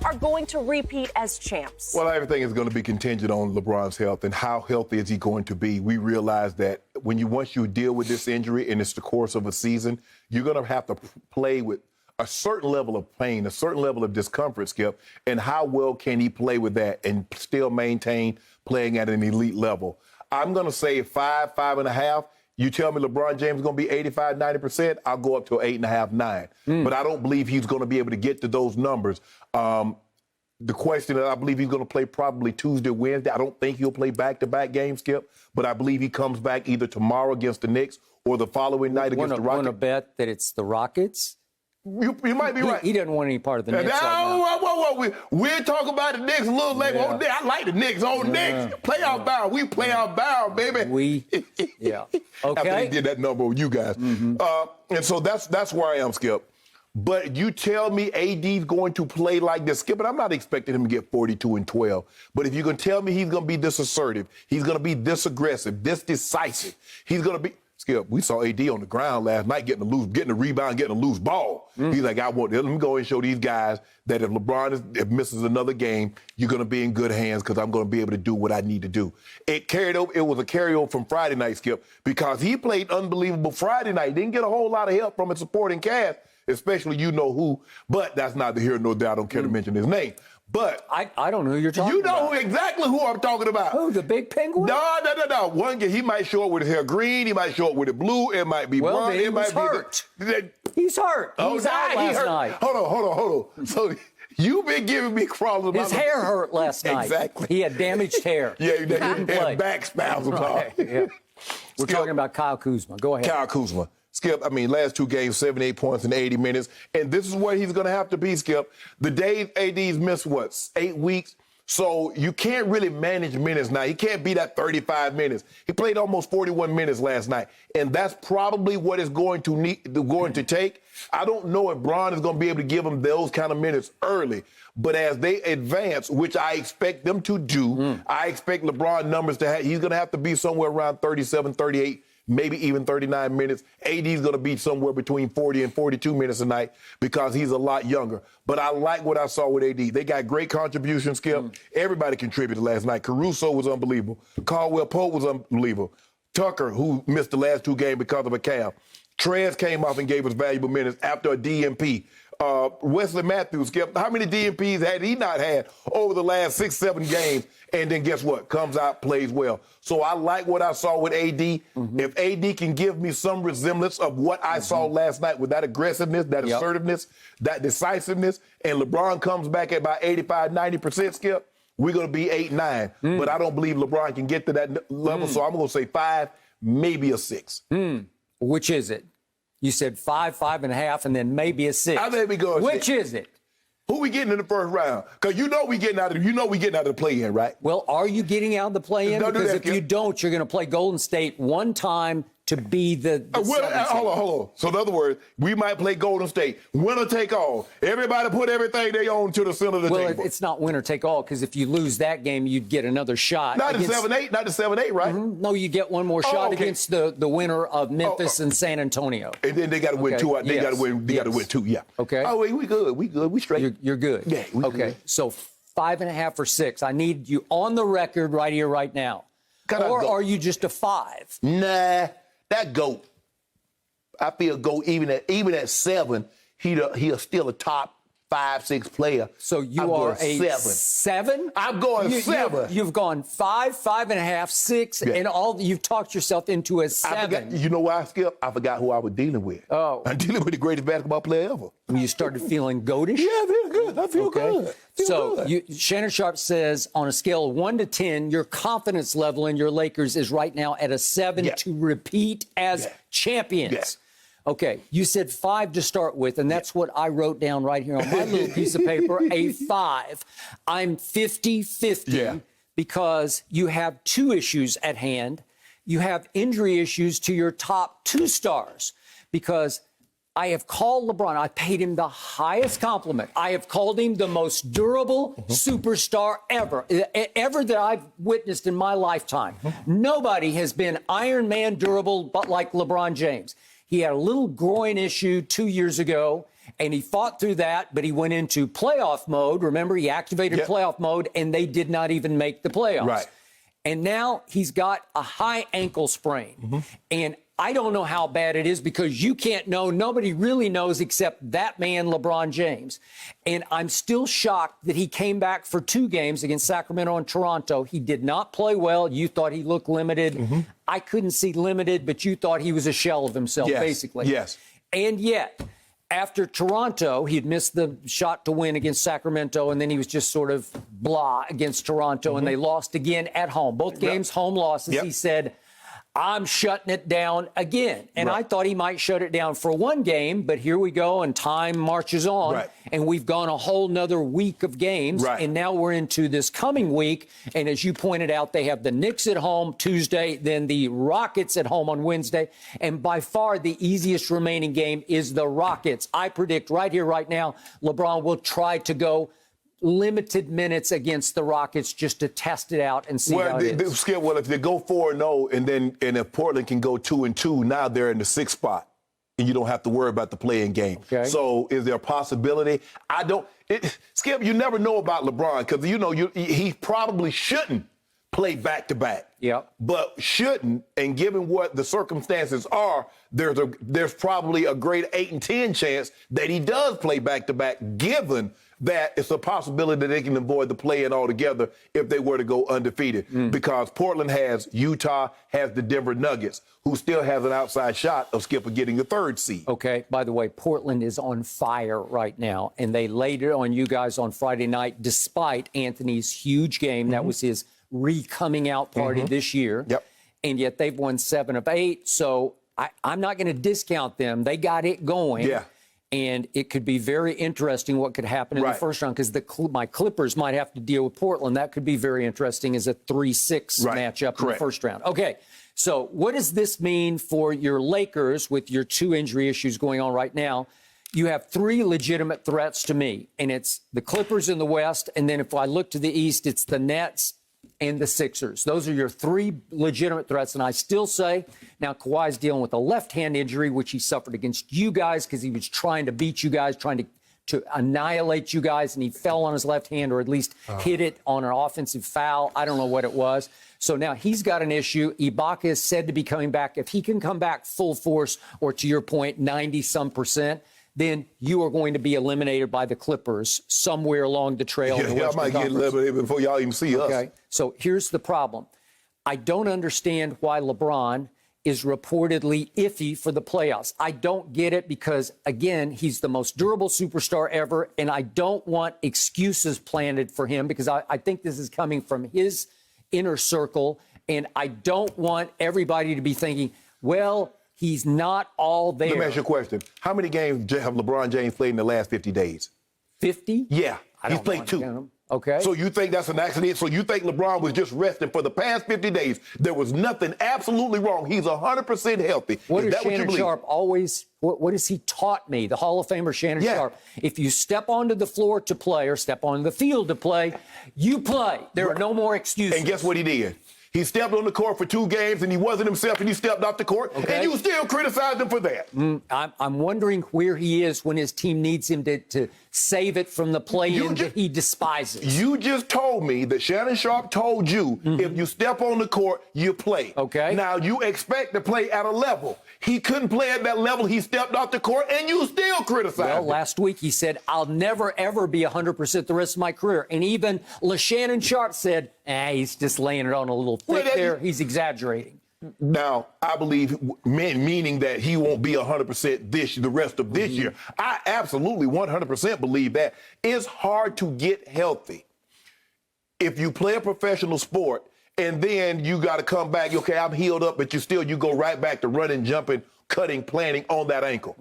are going to repeat as champs? Well, everything is going to be contingent on LeBron's health and how healthy is he going to be. We realize that once you deal with this injury and it's the course of a season, you're going to have to play with a certain level of pain, a certain level of discomfort, Skip, and how well can he play with that and still maintain playing at an elite level. I'm going to say 5.5. You tell me LeBron James is going to be 85, 90%, I'll go up to 8.5, 9. But I don't believe he's going to be able to get to those numbers. The question is, I believe he's going to play probably Tuesday, Wednesday. I don't think he'll play back-to-back games, Skip, but I believe he comes back either tomorrow against the Knicks or the following night against the Rockets. Want to bet that it's the Rockets? You might be right. He doesn't want any part of the Knicks right now. We'll talk about the Knicks a little later. Yeah. Oh, I like the Knicks. Oh, Knicks. Playoff bound. We playoff bound, baby. Yeah. After Okay. they did that number with you guys. And so that's where I am, Skip. But you tell me AD's going to play like this, Skip, and I'm not expecting him to get 42 and 12. But if you're going to tell me he's going to be this assertive, he's going to be this aggressive, this decisive, he's going to be... Skip, we saw AD on the ground last night getting a rebound, getting a loose ball. He's like, let me go and show these guys that if LeBron misses another game, you're going to be in good hands because I'm going to be able to do what I need to do. It was a carryover from Friday night, Skip, because he played unbelievable Friday night. Didn't get a whole lot of help from his supporting cast, especially you know who, but that's neither here nor there. I don't care to mention his name. But I don't know who you're talking about. You know exactly who I'm talking about. Who, the big penguin? No. One game, he might show up with his hair green. He might show up with it blue. It might be brown. He was hurt. He's hurt. He was out last night. Hold on. So you've been giving me crawls about his hair hurt last night. Exactly. He had damaged hair. Yeah, he had back spasms. Right. Yeah. We're talking about Kyle Kuzma. Go ahead. Kyle Kuzma. Skip, last 2 games, 78 points in 80 minutes. And this is where he's going to have to be, Skip. The days AD's missed, 8 weeks? So you can't really manage minutes now. He can't be that 35 minutes. He played almost 41 minutes last night. And that's probably what it's going to take. I don't know if Bron is going to be able to give him those kind of minutes early. But as they advance, which I expect them to do, I expect LeBron numbers he's going to have to be somewhere around 37, 38, maybe even 39 minutes. AD's going to be somewhere between 40 and 42 minutes a night because he's a lot younger. But I like what I saw with AD. They got great contributions, Skip. Everybody contributed last night. Caruso was unbelievable. Caldwell Pope was unbelievable. Tucker, who missed the last 2 games because of a calf. Trez came off and gave us valuable minutes after a DNP. Wesley Matthews, Skip, how many DNPs had he not had over the last 6, 7 games? And then guess what? Comes out, plays well. So I like what I saw with AD. If AD can give me some resemblance of what I saw last night with that aggressiveness, that assertiveness, that decisiveness, and LeBron comes back at about 85, 90%, Skip, we're going to be 8, 9. But I don't believe LeBron can get to that level, so I'm going to say 5, maybe a 6. Which is it? You said 5, 5.5, and then maybe a 6. I may be going. Which is it? Who we getting in the first round? Because we getting out of the play-in, right? Well, are you getting out of the play-in? Don't do because that, if you don't, you're going to play Golden State one time to be the hold on. So in other words, we might play Golden State. Winner take all. Everybody put everything they own to the center of the table. Well, it's not winner take all because if you lose that game, you'd get another shot. Not the 7-8, right? No, you get one more shot against the winner of Memphis and San Antonio. And then they got to win 2. They got to win. They got to win 2. Yeah. Okay. Oh, we good. We straight. You're good. Yeah. Okay. Good. So 5.5 or 6. I need you on the record right here, right now. Or are you just a 5? Nah, that GOAT. I feel GOAT even at 7, he'll still a top 5, 6 player. So you are a 7? I'm going 7. You've gone 5, 5.5, 6, and you've talked yourself into a 7. You know why, Skip? I forgot who I was dealing with. Oh. I'm dealing with the greatest basketball player ever. You started feeling goatish? Yeah, I feel good. I feel good. Shannon Sharpe says on a scale of 1 to 10, your confidence level in your Lakers is right now at a 7 to repeat as champions. Yeah. Okay, you said 5 to start with, and that's what I wrote down right here on my little piece of paper, a 5. I'm 50-50 because you have 2 issues at hand. You have injury issues to your top 2 stars because I have called LeBron. I paid him the highest compliment. I have called him the most durable superstar ever that I've witnessed in my lifetime. Nobody has been Iron Man durable but like LeBron James. He had a little groin issue 2 years ago, And he fought through that, but he went into playoff mode. Remember, he activated playoff mode, and they did not even make the playoffs. Right. And now he's got a high ankle sprain. And I don't know how bad it is because you can't know. Nobody really knows except that man, LeBron James. And I'm still shocked that he came back for 2 games against Sacramento and Toronto. He did not play well. You thought he looked limited. I couldn't see limited, but you thought he was a shell of himself, basically. Yes. And yet, after Toronto, he'd missed the shot to win against Sacramento, and then he was just sort of blah against Toronto, and they lost again at home. Both games, home losses. He said, I'm shutting it down again. And I thought he might shut it down for 1 game, but here we go, and time marches on, and we've gone a whole nother week of games, and now we're into this coming week, and as you pointed out, they have the Knicks at home Tuesday, then the Rockets at home on Wednesday, and by far the easiest remaining game is the Rockets. I predict right here, right now, LeBron will try to go limited minutes against the Rockets just to test it out and see how it is. Skip, well, if they go 4-0 and if Portland can go 2-2, now they're in the 6th spot, and you don't have to worry about the play-in game. So is there a possibility? Skip, you never know about LeBron because he probably shouldn't play back-to-back. But shouldn't, and given what the circumstances are, there's probably a great 8 and 10 chance that he does play back-to-back, given that it's a possibility that they can avoid the play-in altogether if they were to go undefeated. Because Portland has Utah, has the Denver Nuggets, who still has an outside shot of Skip getting the 3rd seed. Okay, by the way, Portland is on fire right now, and they laid it on you guys on Friday night despite Anthony's huge game. That was his re-coming out party this year. And yet they've won 7 of 8, so I'm not going to discount them. They got it going. And it could be very interesting what could happen in the first round because my Clippers might have to deal with Portland. That could be very interesting as a 3-6 matchup in the first round. Okay, so what does this mean for your Lakers with your 2 injury issues going on right now? You have 3 legitimate threats to me, and it's the Clippers in the West, and then if I look to the East, it's the Nets and the Sixers. Those are your 3 legitimate threats. And I still say, now Kawhi's dealing with a left-hand injury, which he suffered against you guys because he was trying to beat you guys, trying to annihilate you guys, and he fell on his left hand or at least hit it on an offensive foul. I don't know what it was. So now he's got an issue. Ibaka is said to be coming back. If he can come back full force or, to your point, 90-some%, then you are going to be eliminated by the Clippers somewhere along the trail. Y'all might get eliminated before y'all even see us. Okay, so here's the problem. I don't understand why LeBron is reportedly iffy for the playoffs. I don't get it because, again, he's the most durable superstar ever, and I don't want excuses planted for him because I think this is coming from his inner circle, and I don't want everybody to be thinking, well, he's not all there. Let me ask you a question. How many games have LeBron James played in the last 50 days? 50? Yeah, he's played 2. Okay. So you think that's an accident? So you think LeBron was just resting for the past 50 days? There was nothing absolutely wrong. He's 100% healthy. What does Shannon Sharpe always, what has he taught me? The Hall of Famer Shannon Sharpe. If you step onto the floor to play or step onto the field to play, you play. There are no more excuses. And guess what he did? He stepped on the court for 2 games, and he wasn't himself, and he stepped off the court, and you still criticized him for that. I'm wondering where he is when his team needs him to save it from the play-in that he despises. You just told me that Shannon Sharpe told you if you step on the court, you play. Okay. Now, you expect to play at a level. He couldn't play at that level. He stepped off the court, and you still criticized him. Well, last week he said, I'll never, ever be 100% the rest of my career. And even Shannon Sharpe said, he's just laying it on a little thick there. He's exaggerating. Now, I believe, meaning that he won't be 100% the rest of this year. I absolutely 100% believe that. It's hard to get healthy if you play a professional sport and then you got to come back. Okay, I'm healed up, but you go right back to running, jumping, cutting, planting on that ankle.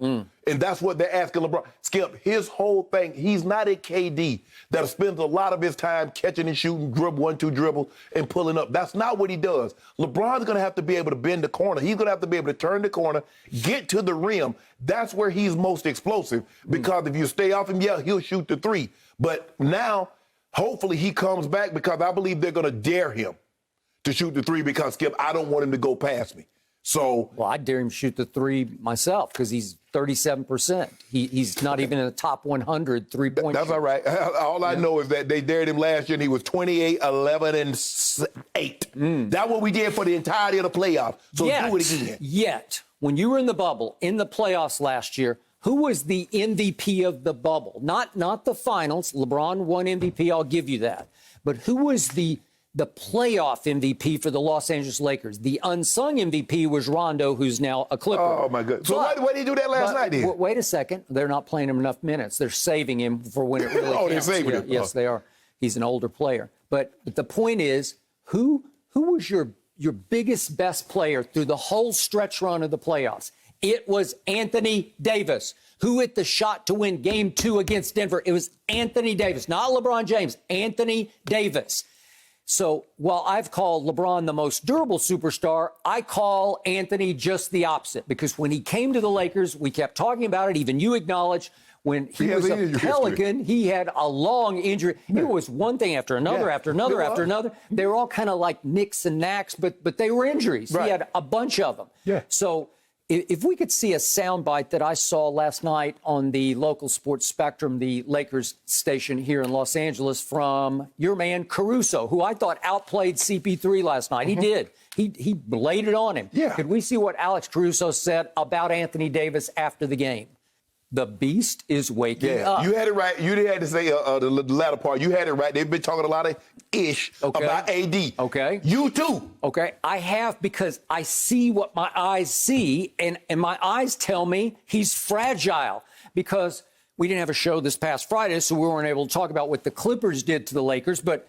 And that's what they're asking LeBron. Skip, his whole thing, he's not a KD that spends a lot of his time catching and shooting, 1-2 dribbles, and pulling up. That's not what he does. LeBron's going to have to be able to bend the corner. He's going to have to be able to turn the corner, get to the rim. That's where he's most explosive because if you stay off him, he'll shoot the 3. But now, hopefully he comes back because I believe they're going to dare him to shoot the 3 because, Skip, I don't want him to go past me. So, well, I dare him shoot the three myself because he's 37%. He's not even in the top 100 3-point. That's all right. All I know is that they dared him last year, and he was 28, 11, and 8. That's what we did for the entirety of the playoffs. So do it again. Yet, when you were in the bubble, in the playoffs last year, who was the MVP of the bubble? Not the finals. LeBron won MVP. I'll give you that. But who was the playoff MVP for the Los Angeles Lakers? The unsung MVP was Rondo, who's now a Clipper. Oh, my goodness. So why did he do that last night then? Wait a second. They're not playing him enough minutes. They're saving him for when it really counts. They're saving him. Yes, they are. He's an older player. But the point is, who was your biggest, best player through the whole stretch run of the playoffs? It was Anthony Davis. Who hit the shot to win Game 2 against Denver? It was Anthony Davis, not LeBron James, Anthony Davis. So while I've called LeBron the most durable superstar, I call Anthony just the opposite. Because when he came to the Lakers, we kept talking about it. Even you acknowledged when he was a Pelican, he had a long injury. Yeah. It was one thing after another, after another, after another. They were all kind of like nicks and knacks, but they were injuries. Right. He had a bunch of them. Yeah. So if we could see a soundbite that I saw last night on the local sports Spectrum, the Lakers station here in Los Angeles, from your man Caruso, who I thought outplayed CP3 last night. He did. He laid it on him. Yeah. Could we see what Alex Caruso said about Anthony Davis after the game? The beast is waking up. You had it right. You had to say the latter part. You had it right. They've been talking a lot of about AD. Okay. You too. Okay. I have, because I see what my eyes see, and my eyes tell me he's fragile, because we didn't have a show this past Friday, so we weren't able to talk about what the Clippers did to the Lakers. But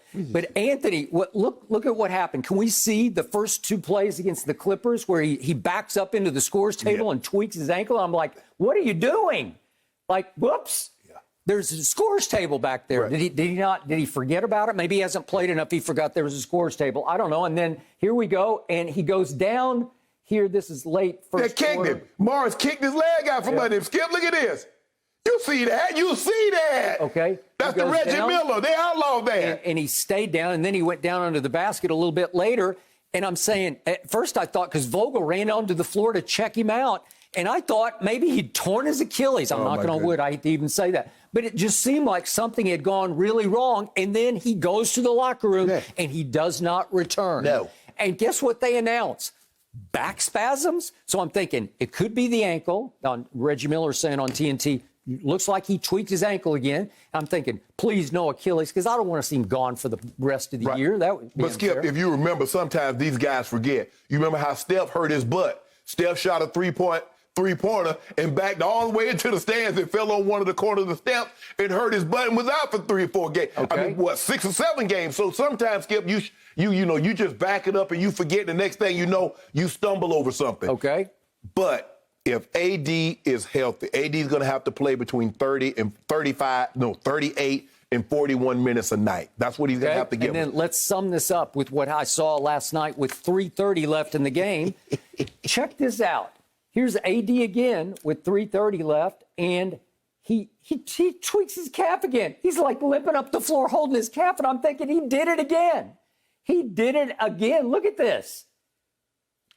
Anthony, look at what happened. Can we see the first two plays against the Clippers where he backs up into the scores table and tweaks his ankle? I'm like, what are you doing? Like, whoops. There's a scores table back there. Right. Did he forget about it? Maybe he hasn't played enough. He forgot there was a scores table. I don't know. And then here we go, and he goes down here. This is late first quarter. They kicked him. Morris kicked his leg out from under him. Skip, look at this. You see that? You see that? Okay. That's the Reggie Miller. They outlawed that. And he stayed down, and then he went down under the basket a little bit later. And I'm saying, at first I thought, because Vogel ran onto the floor to check him out, and I thought maybe he'd torn his Achilles. I'm knocking on wood. I hate to even say that. But it just seemed like something had gone really wrong. And then he goes to the locker room, and he does not return. No. And guess what they announce? Back spasms? So I'm thinking it could be the ankle. Reggie Miller saying on TNT, looks like he tweaked his ankle again. I'm thinking, please no Achilles, because I don't want to see him gone for the rest of the year. That would be unfair. Skip, if you remember, sometimes these guys forget. You remember how Steph hurt his butt. Steph shot a three-pointer and backed all the way into the stands and fell on one of the corners of the steps and hurt his butt and was out for 3 or 4 games. Okay. I mean, 6 or 7 games. So sometimes, Skip, you just back it up and you forget. The next thing you know, you stumble over something. Okay. But if AD is healthy, AD is going to have to play between 38 and 41 minutes a night. That's what he's going to have to give. And then let's sum this up with what I saw last night with 3:30 left in the game. Check this out. Here's AD again with 3:30 left, and he tweaks his calf again. He's like limping up the floor holding his calf, and I'm thinking he did it again. He did it again. Look at this.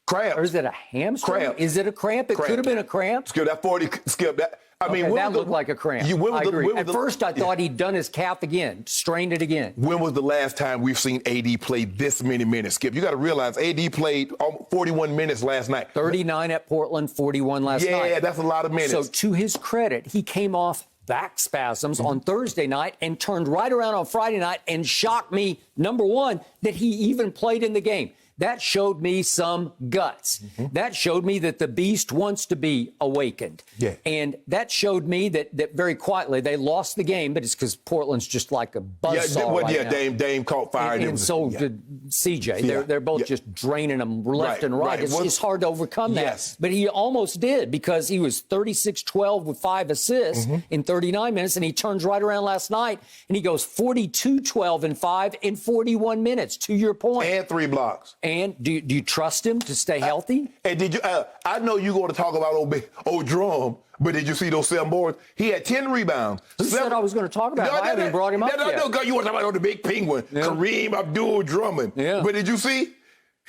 Cramp. Or is it a hamstring? Cramp. Is it a cramp? It could have been a cramp. Skip, that 40, Skip, that. I mean, that looked like a cramp. I agree. At first, I thought he'd done his calf again, strained it again. When was the last time we've seen AD play this many minutes, Skip? You got to realize AD played 41 minutes last night. 39 at Portland, 41 last night. Yeah, that's a lot of minutes. So to his credit, he came off back spasms on Thursday night and turned right around on Friday night and shocked me, number one, that he even played in the game. That showed me some guts. That showed me that the beast wants to be awakened. Yeah. And that showed me that very quietly they lost the game, but it's because Portland's just like a buzzsaw right now. Dame caught fire. And so did CJ. They're both just draining them left and right. It's hard to overcome that. But he almost did, because he was 36-12 with 5 assists in 39 minutes, and he turns right around last night, and he goes 42-12 and 5 in 41 minutes, to your point. And 3 blocks. And do you trust him to stay healthy? And did you? I know you're going to talk about old Drum, but did you see those 7 boards? He had 10 rebounds. Who said I was going to talk about him? I haven't brought him up yet. No, you want to talk about the big penguin, Kareem Abdul-Drummond. Yeah. But did you see?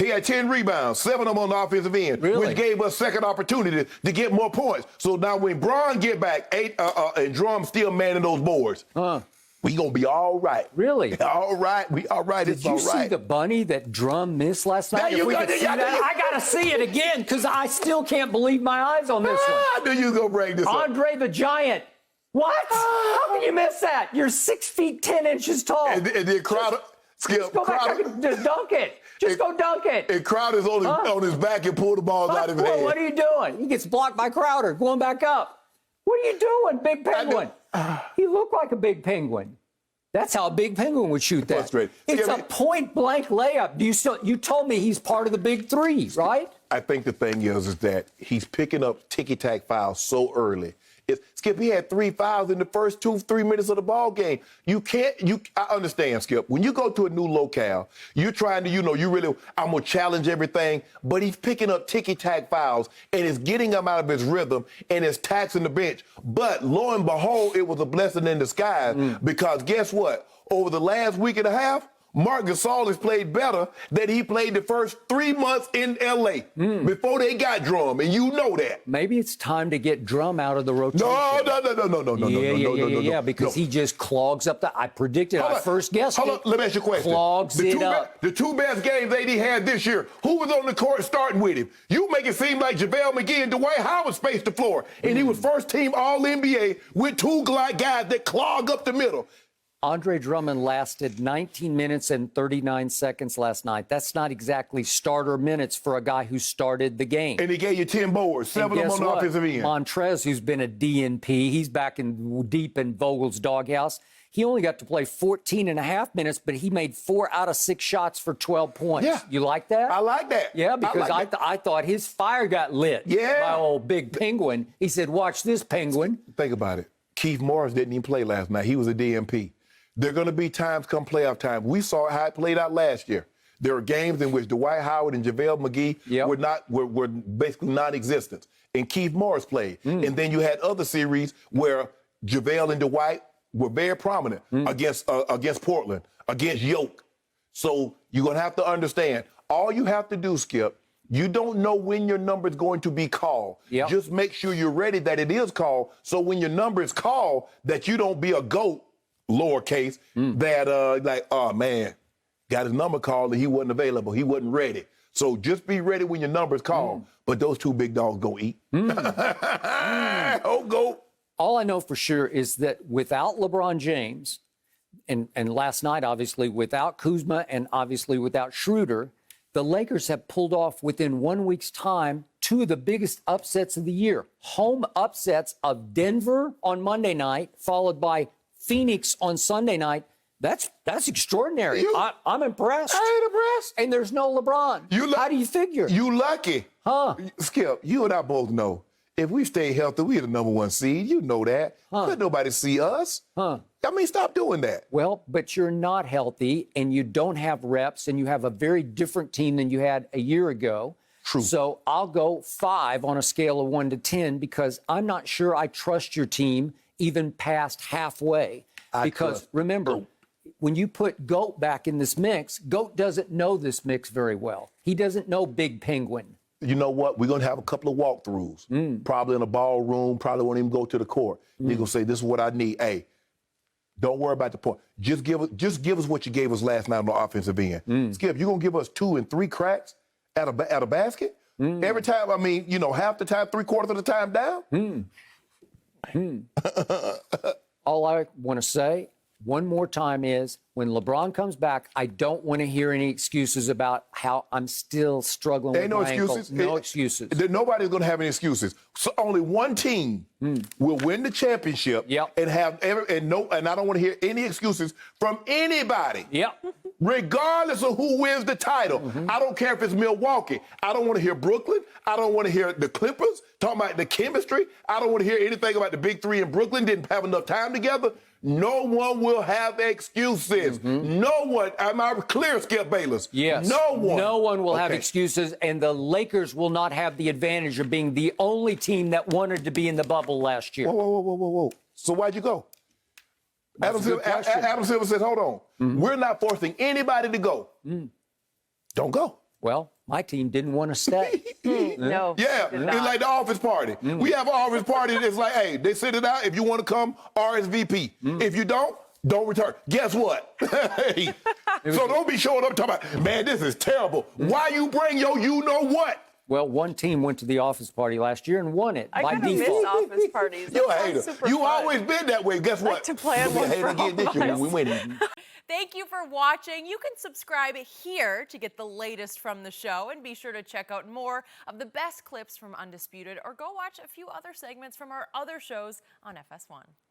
He had 10 rebounds, 7 of them on the offensive end, Really? which gave us second opportunity to get more points. So now when Bron get back, and Drum still manning those boards, we gonna be all right. Really? All right. We all right. Did It's you all see right. the bunny that Drum missed last night? Yeah, If we could see that, I got to see it again because I still can't believe my eyes on this one. I knew you was gonna bring this up. Andre the Giant. What? How can you miss that? You're 6 feet 10 inches tall. And then Crowder, Skip, Go back Crowder, and just dunk it. Just go dunk it. and Crowder's on his back and pulled the balls out of his head. What are you doing? He gets blocked by Crowder going back up. What are you doing, Big Penguin? He looked like a big penguin. That's how a big penguin would shoot that. Frustrated. It's a point-blank layup. You told me he's part of the big three, right? I think the thing is that he's picking up ticky-tack fouls so early. Skip, he had 3 fouls in the first 2-3 minutes of the ball game. I understand, Skip. When you go to a new locale, you're trying to, I'm going to challenge everything, but he's picking up ticky-tack fouls, and it's getting him out of his rhythm, and it's taxing the bench. But lo and behold, it was a blessing in disguise, because guess what? Over the last week and a half, Marc Gasol has played better than he played the first 3 months in L.A. Before they got Drum, and you know that. Maybe it's time to get Drum out of the rotation. No, because he just clogs up I predicted, I first guessed Hold on, let me ask you a question. Clogs it up. The 2 best games AD had this year, who was on the court starting with him? You make it seem like JaVale McGee and Dwight Howard spaced the floor, and he was first team All-NBA with 2 guys that clog up the middle. Andre Drummond lasted 19 minutes and 39 seconds last night. That's not exactly starter minutes for a guy who started the game. And he gave you 10 boards, 7 of them on the offensive end. Montrez, who's been a DNP, he's back deep in Vogel's doghouse. He only got to play 14 and a half minutes, but he made 4 out of 6 shots for 12 points. Yeah. You like that? I like that. Yeah, because I thought his fire got lit by old Big Penguin. He said, watch this, Penguin. Think about it. Keith Morris didn't even play last night. He was a DNP. There are going to be times come playoff time. We saw how it played out last year. There were games in which Dwight Howard and JaVale McGee were basically non-existent. And Keith Morris played. And then you had other series where JaVale and Dwight were very prominent against Portland, against Yoke. So you're going to have to understand, all you have to do, Skip, you don't know when your number is going to be called. Just make sure you're ready that it is called, so when your number is called, that you don't be a GOAT, lowercase, that oh man, got his number called and he wasn't available. He wasn't ready. So just be ready when your number's called. But those 2 big dogs go eat. Oh, go. All I know for sure is that without LeBron James, and last night, obviously, without Kuzma and obviously without Schroeder, the Lakers have pulled off within 1 week's time 2 of the biggest upsets of the year. Home upsets of Denver on Monday night, followed by Phoenix on Sunday night. That's extraordinary. I'm impressed. I ain't impressed. And there's no LeBron. How do you figure? You lucky. Skip, you and I both know, if we stay healthy, we're the #1 seed. You know that. Let nobody see us. I mean, stop doing that. Well, but you're not healthy, and you don't have reps, and you have a very different team than you had a year ago. True. So I'll go 5 on a scale of 1 to 10 because I'm not sure I trust your team even past halfway. Because remember, when you put GOAT back in this mix, GOAT doesn't know this mix very well. He doesn't know Big Penguin. You know what? We're going to have a couple of walkthroughs, probably in a ballroom, probably won't even go to the court. You're going to say, this is what I need. Hey, don't worry about the point. Just give us what you gave us last night on the offensive end. Skip, you're going to give us 2 and 3 cracks at a basket? Every time, I mean, half the time, 3/4 of the time down? All I want to say one more time is when LeBron comes back, I don't want to hear any excuses about how I'm still struggling with my ankle. No excuses. Nobody's going to have any excuses. So only one team will win the championship and and I don't want to hear any excuses from anybody. Regardless of who wins the title. I don't care if it's Milwaukee. I don't want to hear Brooklyn. I don't want to hear the Clippers talking about the chemistry. I don't want to hear anything about the big 3 in Brooklyn didn't have enough time together. No one will have excuses. No one. Am I clear, Skip Bayless? Yes. No one. No one will have excuses, and the Lakers will not have the advantage of being the only team that wanted to be in the bubble last year. Whoa. So why'd you go? Adam Silver says, hold on. We're not forcing anybody to go. Don't go. Well, my team didn't want to stay. No. Yeah, it's like the office party. We have an office party that's like, hey, they send it out. If you want to come, RSVP. If you don't return. Guess what? Hey. So don't be showing up talking about, man, this is terrible. Why you bring your you-know-what? Well, one team went to the office party last year and won it I by kind of miss default. office parties. You're a That hater. sounds super You fun. always been that way. Guess what? to plan We'll one be a hater for again all this year of when we us. win. Thank you for watching. You can subscribe here to get the latest from the show, and be sure to check out more of the best clips from Undisputed, or go watch a few other segments from our other shows on FS1.